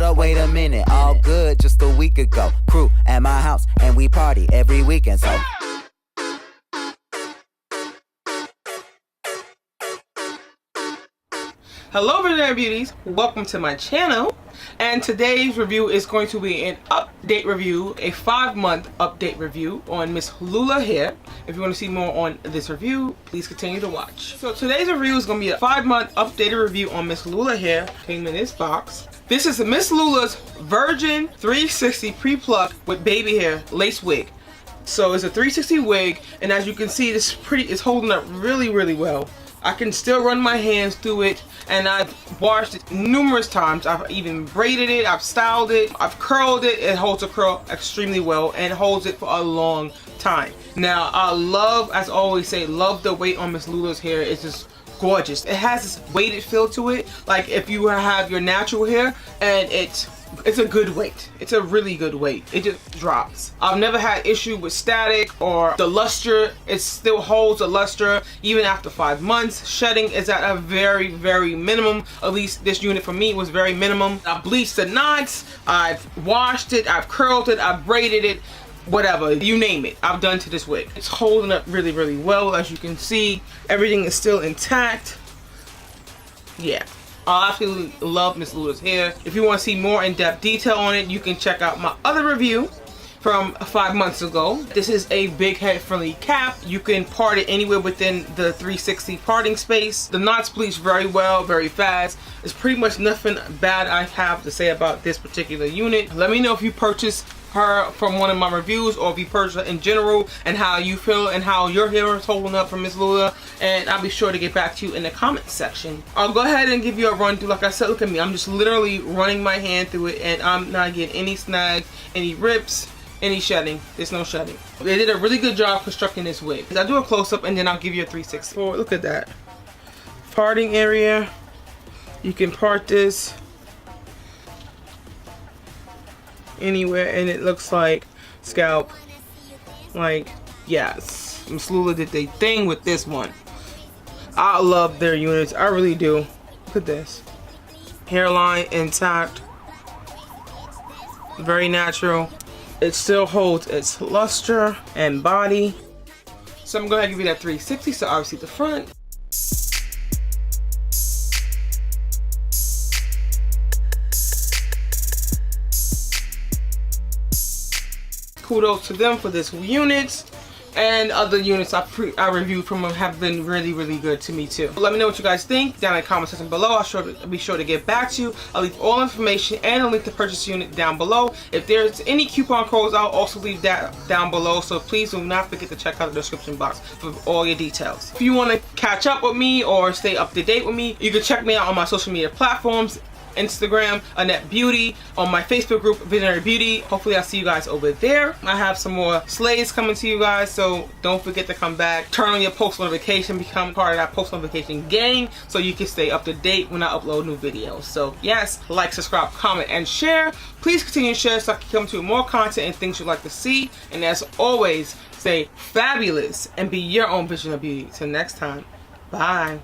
up, wait a minute. All good just a week ago. Crew at my house and we party every weekend, so. Hello Visionary Beauties, welcome to my channel, and today's review is going to be an update review, a 5-month update review on Mslula hair. If you want to see more on this review, please continue to watch. So today's review is going to be a 5-month updated review on Mslula hair. Came in this box. This is Mslula's Virgin 360 pre-plucked with baby hair lace wig. So it's a 360 wig, and as you can see, it's holding up really well. I can still run my hands through it, and I've washed it numerous times. I've even braided it, I've styled it, I've curled it. It holds a curl extremely well and holds it for a long time. Now, I love, as I always say, love the weight on Mslula's hair. It's just gorgeous. It has this weighted feel to it, like if you have your natural hair, and it's a good weight. It's a really good weight. It just drops. I've never had issue with static or the luster. It still holds a luster even after 5 months. Shedding is at a very minimum. At least this unit for me was very minimum. I bleached the knots, I've washed it, I've curled it, I've braided it, whatever, you name it, I've done to this wig. It's holding up really well. As you can see, everything is still intact. Yeah. I absolutely love Mslula's hair. If you want to see more in-depth detail on it, you can check out my other review from 5 months ago. This is a big head friendly cap. You can part it anywhere within the 360 parting space. The knots bleach very well, very fast. There's pretty much nothing bad I have to say about this particular unit. Let me know if you purchased her from one of my reviews, or if you purchased her in general, and how you feel and how your hair is holding up from Mslula, and I'll be sure to get back to you in the comment section. I'll go ahead and give you a run through. Like I said, look at me, I'm just literally running my hand through it, and I'm not getting any snags, any rips, any shedding. There's no shedding. They did a really good job constructing this wig. I'll do a close-up and then I'll give you a 360. Oh, look at that parting area. You can part this anywhere, and it looks like scalp. Like, yes, Mslula did their thing with this one. I love their units, I really do. Look at this, hairline intact, very natural. It still holds its luster and body. So I'm gonna give you that 360. So obviously the front, kudos to them for this unit, and other units I reviewed from them have been really good to me too. Let me know what you guys think down in the comment section below. I'll be sure to get back to you. I'll leave all information and a link to purchase unit down below. If there's any coupon codes, I'll also leave that down below, so please do not forget to check out the description box for all your details. If you want to catch up with me or stay up to date with me, you can check me out on my social media platforms. Instagram, Annette Beauty, on my Facebook group, Visionary Beauty. Hopefully I'll see you guys over there. I have some more slays coming to you guys, so don't forget to come back. Turn on your post notification, become part of that post notification gang, so you can stay up to date when I upload new videos. So yes, like, subscribe, comment, and share. Please continue to share so I can come to more content and things you'd like to see. And as always, stay fabulous and be your own vision of beauty. Till next time, bye.